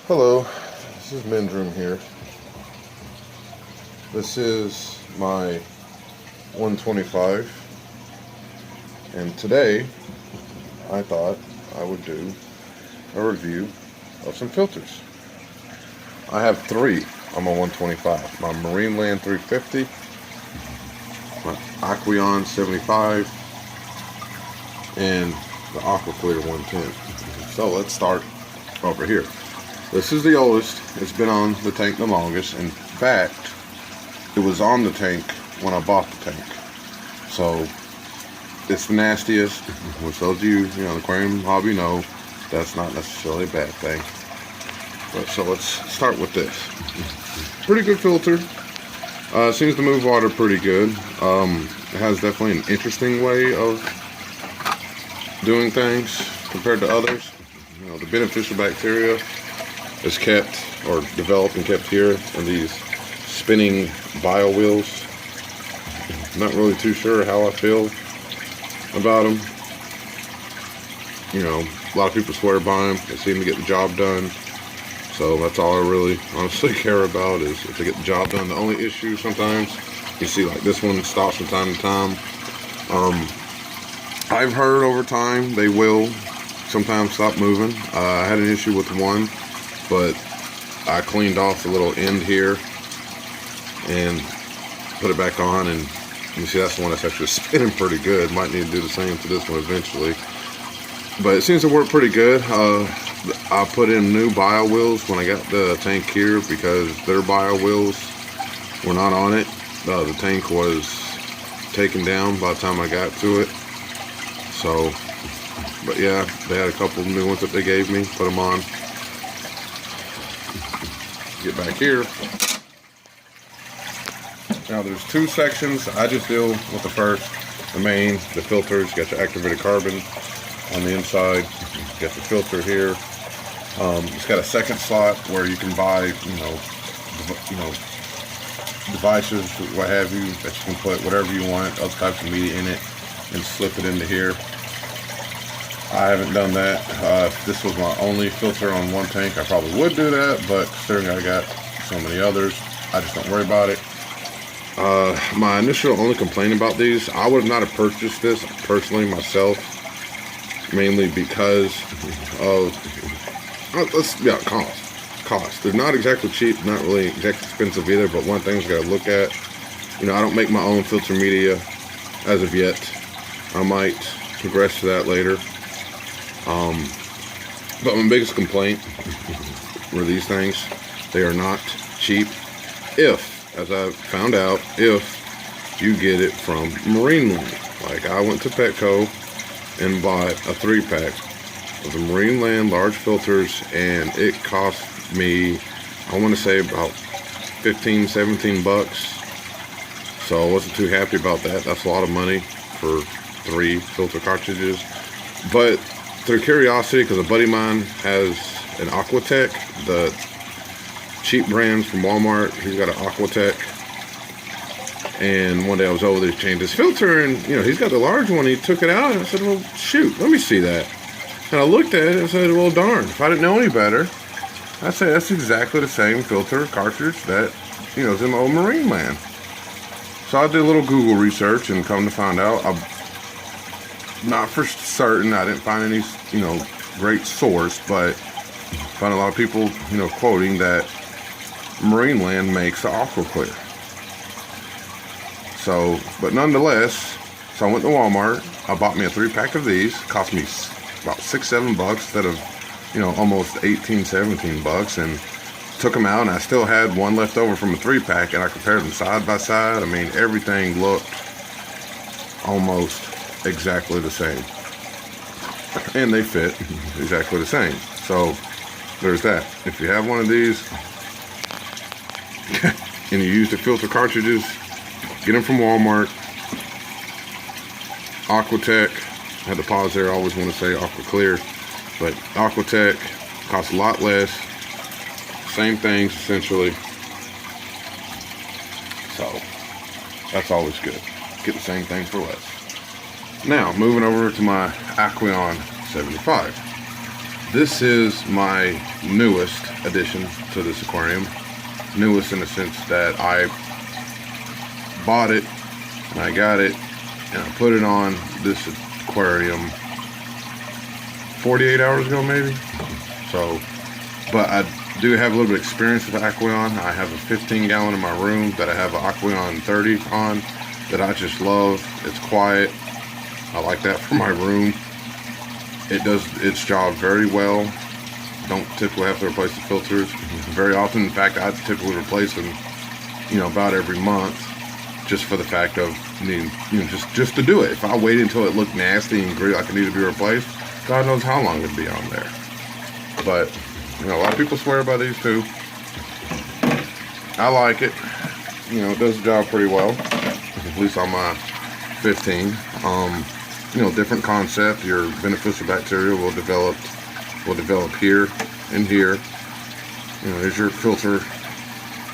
Hello, this is Men's Room here. This is my 125, and today I thought I would do a review of some filters. I have three on my 125. My Marineland 350, my Aqueon 75, and the AquaClear 110. So let's start over here. This is the oldest. It's been on the tank the longest. In fact, it was on the tank when I bought the tank. So it's the nastiest, which those of you, the aquarium hobby know that's not necessarily a bad thing. But so let's start with this. Pretty good filter. Seems to move water pretty good. It has definitely an interesting way of doing things compared to others. The beneficial bacteria is kept or developed and kept here in these spinning bio wheels. Not really too sure how I feel about them. A lot of people swear by them. They seem to get the job done. So that's all I really honestly care about, is if they get the job done. The only issue sometimes, you see like this one stops from time to time. I've heard over time they will sometimes stop moving. I had an issue with one, but I cleaned off the little end here and put it back on, and you see that's the one that's actually spinning pretty good. Might need to do the same to this one eventually, but it seems to work pretty good. I put in new bio wheels when I got the tank here because their bio wheels were not on it. The tank was taken down by the time I got to it. So, but yeah, they had a couple of new ones that they gave me. Put them on. Get back here. Now there's two sections. I just deal with the first, the main, the filters. You got your activated carbon on the inside. You got the filter here. It's got a second slot where you can buy, devices, what have you, that you can put whatever you want, other types of media in it, and slip it into here. I haven't done that. If this was my only filter on one tank, I probably would do that, but considering I got so many others, I just don't worry about it. My initial only complaint about these, I would not have purchased this personally myself, mainly because of cost. They're not exactly cheap, not really exactly expensive either, but one thing's got to look at, I don't make my own filter media as of yet. I might progress to that later. But my biggest complaint were these things. They are not cheap if, as I found out, if you get it from Marineland. Like I went to Petco and bought a 3-pack of the Marineland large filters, and it cost me, I want to say about 15, 17 bucks. So I wasn't too happy about that. That's a lot of money for 3 filter cartridges. But through curiosity, because a buddy of mine has an Aquatech, the cheap brands from Walmart, he's got an Aquatech. And one day I was over there to change his filter, and he's got the large one. He took it out, and I said, well, shoot, let me see that. And I looked at it and said, well, darn, if I didn't know any better, I'd say that's exactly the same filter cartridge that, is in my old Marineland. So I did a little Google research, and come to find out, I'm not for certain, I didn't find any, great source, but found a lot of people, quoting that Marineland makes the AquaClear. So, but nonetheless, so I went to Walmart, I bought me a 3-pack of these, cost me about $6-7 bucks instead of, almost 18-17 bucks, and took them out, and I still had one left over from a 3-pack, and I compared them side by side. I mean, everything looked almost exactly the same, and they fit exactly the same. So there's that. If you have one of these and you use the filter cartridges, get them from Walmart. Aquatech, I had to pause there, I always want to say AquaClear, but Aquatech costs a lot less, same things essentially, so that's always good. Get the same thing for less. Now moving over to my Aqueon 75. This is my newest addition to this aquarium. Newest in the sense that I bought it and I got it and I put it on this aquarium 48 hours ago maybe. So, but I do have a little bit of experience with Aqueon. I have a 15 gallon in my room that I have an Aqueon 30 on that I just love. It's quiet. I like that for my room. It does its job very well. Don't typically have to replace the filters very often. In fact, I typically replace them, you know, about every month, just for the fact of needing, you know, just to do it. If I wait until it looked nasty and gray like it needed to be replaced, God knows how long it'd be on there. But you know, a lot of people swear by these too. I like it. You know, it does the job pretty well, at least on my 15. You know, different concept. Your beneficial bacteria will develop here and here. You know, here's your filter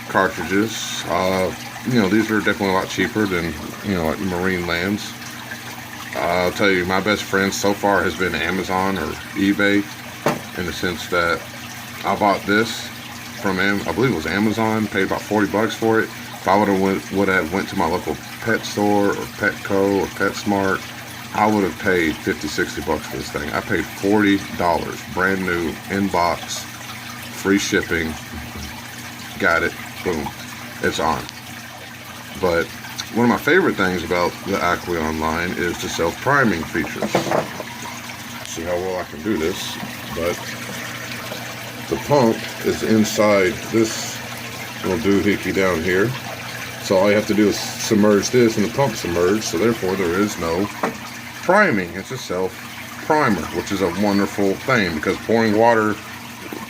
cartridges. You know, these are definitely a lot cheaper than, you know, like Marinelands. I'll tell you, my best friend so far has been Amazon or eBay, in the sense that I bought this from, I believe it was Amazon, paid about 40 bucks for it. If I would have went to my local pet store or Petco or PetSmart, I would have paid 50, 60 bucks for this thing. I paid $40, brand new, in box, free shipping. Got it, boom, it's on. But one of my favorite things about the Aqueon line is the self-priming features. See how well I can do this, but the pump is inside this little doohickey down here. So all you have to do is submerge this and the pump submerged, so therefore there is no priming. It's a self-primer, which is a wonderful thing, because pouring water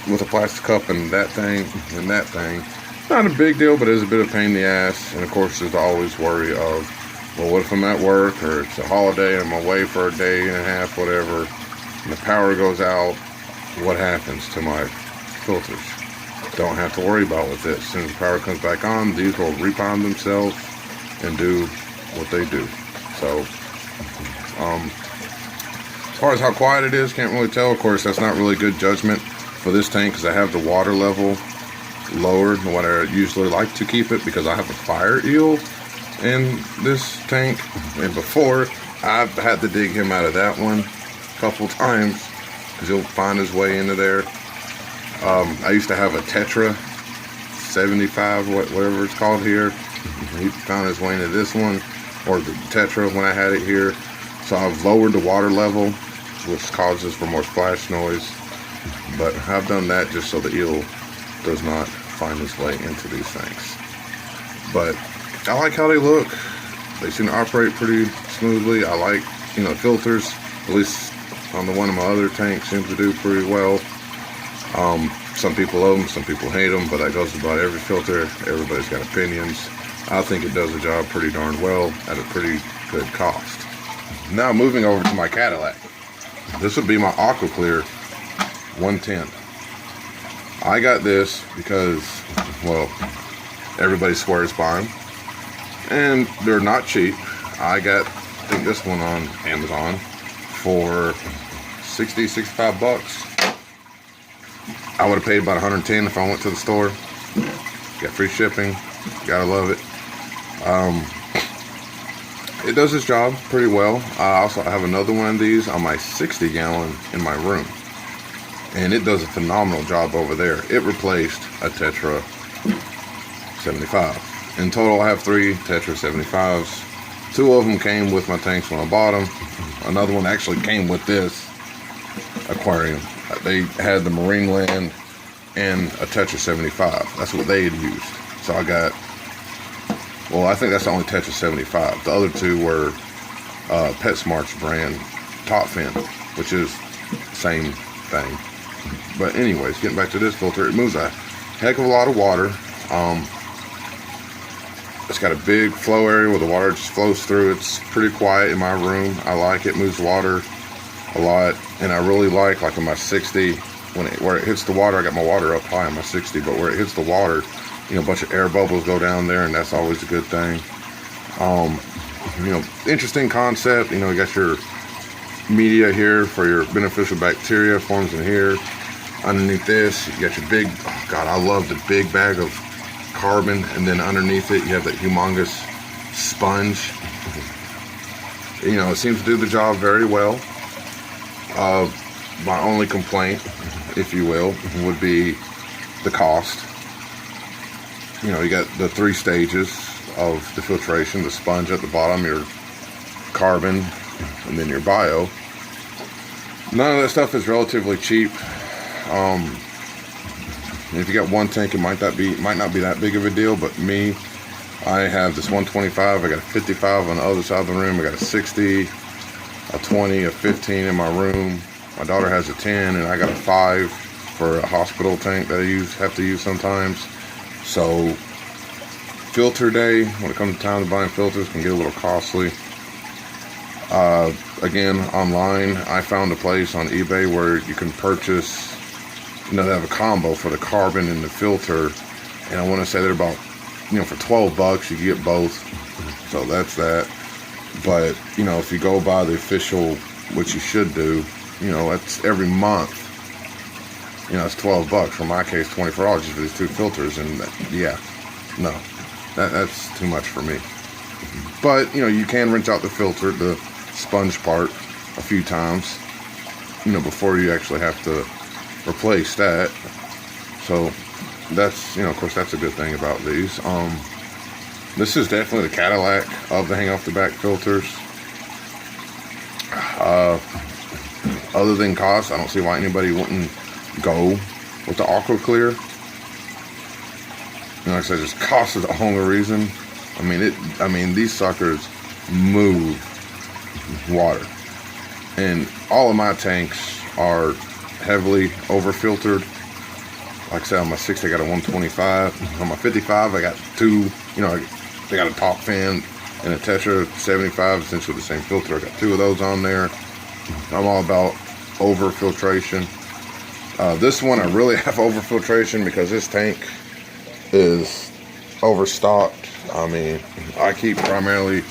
with a plastic cup and that thing, not a big deal, but it is a bit of a pain in the ass. And of course, there's always worry of, well, what if I'm at work or it's a holiday and I'm away for a day and a half, whatever, and the power goes out, what happens to my filters? Don't have to worry about with this. As soon as the power comes back on, these will reprime themselves and do what they do. So, as far as how quiet it is, can't really tell. Of course, that's not really good judgment for this tank, because I have the water level lower than what I usually like to keep it, because I have a fire eel in this tank, and before I've had to dig him out of that one a couple times, because he'll find his way into there. I used to have a Tetra 75, whatever it's called here. He found his way into this one, or the Tetra when I had it here. So I've lowered the water level, which causes for more splash noise. But I've done that just so the eel does not find his way into these things. But I like how they look. They seem to operate pretty smoothly. I like, you know, filters, at least on the one of my other tanks, seems to do pretty well. Some people love them, some people hate them, but that goes about every filter. Everybody's got opinions. I think it does the job pretty darn well at a pretty good cost. Now moving over to my Cadillac. This would be my AquaClear 110. I got this because, well, everybody swears by them, and they're not cheap. I think this one on Amazon for 60, 65 bucks. I would have paid about 110 if I went to the store. Got free shipping. Gotta love it. It does its job pretty well. I also have another one of these on my 60 gallon in my room, and it does a phenomenal job over there. It replaced a Tetra 75. In total, I have 3 Tetra 75s. 2 of them came with my tanks when I bought them. Another one actually came with this aquarium. They had the Marineland and a Tetra 75. That's what they had used. So I got, well, I think that's the only Tetra 75. The other 2 were PetSmart's brand Top Fin, which is the same thing. But anyways, getting back to this filter, it moves a heck of a lot of water. It's got a big flow area where the water just flows through. It's pretty quiet in my room. I like it. Moves water a lot, and I really like in my 60, where it hits the water. I got my water up high on my 60, but where it hits the water, you know, a bunch of air bubbles go down there, and that's always a good thing. You know, interesting concept. You know, you got your media here for your beneficial bacteria, forms in here. Underneath this, you got your big, oh God, I love the big bag of carbon, and then underneath it, you have that humongous sponge. You know, it seems to do the job very well. My only complaint, if you will, would be the cost. You know, you got the 3 stages of the filtration, the sponge at the bottom, your carbon, and then your bio. None of that stuff is relatively cheap. If you got one tank, it might not be that big of a deal, but me, I have this 125, I got a 55 on the other side of the room, I got a 60, a 20, a 15 in my room. My daughter has a 10, and I got a 5 for a hospital tank that I have to use sometimes. So filter day, when it comes to time to buying filters, can get a little costly. Again, online, I found a place on eBay where you can purchase, you know, they have a combo for the carbon and the filter, and I want to say they're about, you know, for 12 bucks you get both. So that's that. But, you know, if you go by the official, which you should do, you know, that's every month. You know, it's 12 bucks. For my case, $24 just for these 2 filters. And yeah, no, that's too much for me. But, you know, you can rinse out the filter, the sponge part, a few times, you know, before you actually have to replace that. So that's, you know, of course, that's a good thing about these. This is definitely the Cadillac of the hang off the back filters. Other than cost, I don't see why anybody wouldn't go with the AquaClear. You know, like I said, just cost is the only reason. I mean, these suckers move water, and all of my tanks are heavily over filtered. Like I said, on my 60 I got a 125. On my 55 I got 2, you know, they got a top fan and a Tetra 75, essentially the same filter. I got 2 of those on there. I'm all about over filtration. This one I really have over filtration because this tank is overstocked. I mean, I keep primarily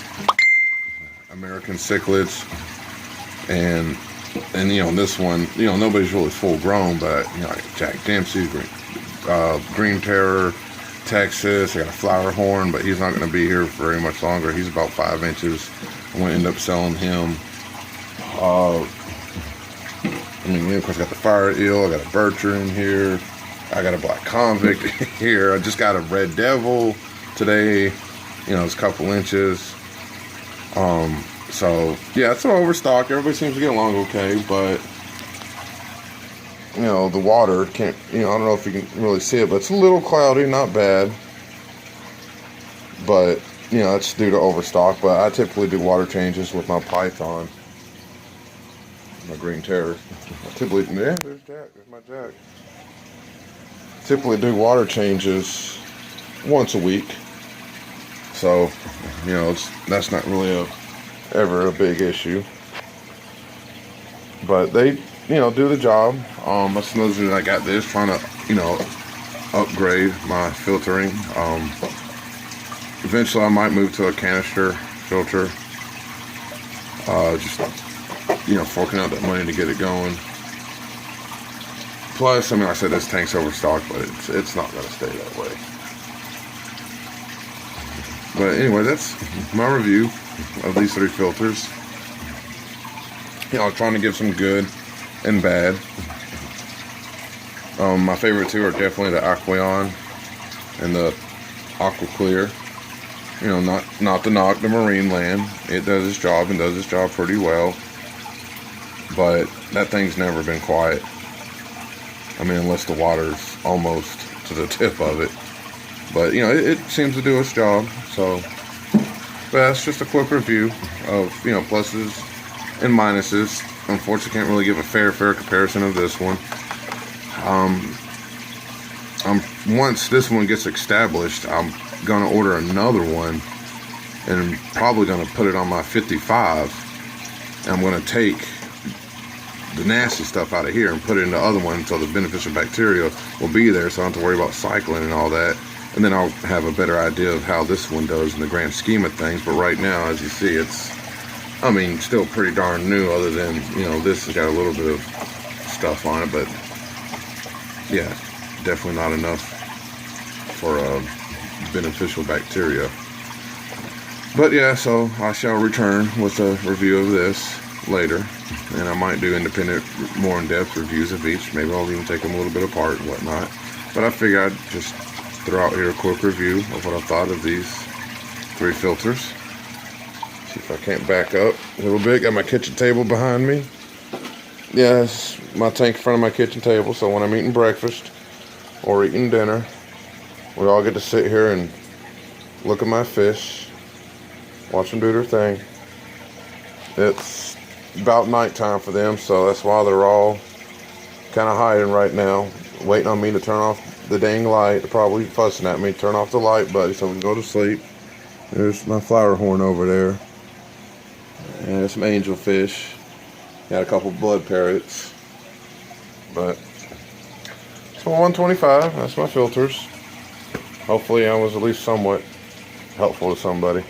American cichlids, and you know, this one, you know, nobody's really full grown, but you know, I got Jack Dempsey's green terror, Texas. I got a flower horn, but he's not going to be here very much longer. He's about 5 inches. I'm going to end up selling him. I mean, of course, I got the fire eel. I got a bircher in here. I got a black convict here. I just got a red devil today. You know, it's a couple inches. So yeah, it's an overstock. Everybody seems to get along okay, but you know, the water can't, you know, I don't know if you can really see it, but it's a little cloudy, not bad. But, you know, it's due to overstock. But I typically do water changes with my Python, my green terror. I typically, yeah, there's Jack, there's my Jack. Typically do water changes once a week. So, you know, that's not really ever a big issue. But they, you know, do the job. That's another reason I got this, trying to, you know, upgrade my filtering. Eventually I might move to a canister filter. Just, you know, forking out that money to get it going. Plus, I mean, like I said, this tank's overstocked, but it's not going to stay that way. But anyway, that's my review of these 3 filters. You know, trying to give some good and bad. My favorite 2 are definitely the Aqueon and the AquaClear. You know, not to knock the Marineland. It does its job and does its job pretty well. But that thing's never been quiet. I mean, unless the water's almost to the tip of it. But, you know, it seems to do its job. So, but that's just a quick review of, you know, pluses and minuses. Unfortunately, can't really give a fair comparison of this one. Once this one gets established, I'm gonna order another one, and I'm probably gonna put it on my 55. And I'm gonna take the nasty stuff out of here and put it in the other one until the beneficial bacteria will be there, so I don't have to worry about cycling and all that. And then I'll have a better idea of how this one does in the grand scheme of things. But right now, as you see, it's I mean, still pretty darn new, other than, you know, this has got a little bit of stuff on it, but yeah, definitely not enough for beneficial bacteria. But yeah, so I shall return with a review of this later, and I might do independent, more in-depth reviews of each. Maybe I'll even take them a little bit apart and whatnot. But I figured I'd just throw out here a quick review of what I thought of these 3 filters. See if I can't back up a little bit. Got my kitchen table behind me. Yes, my tank in front of my kitchen table, so when I'm eating breakfast or eating dinner, we all get to sit here and look at my fish, watch them do their thing. It's about nighttime for them, so that's why they're all kind of hiding right now, waiting on me to turn off the dang light. They're probably fussing at me, turn off the light, buddy, so we can go to sleep. There's my flower horn over there. And there's some angelfish. Got a couple blood parrots. But it's my 125. That's my filters. Hopefully I was at least somewhat helpful to somebody.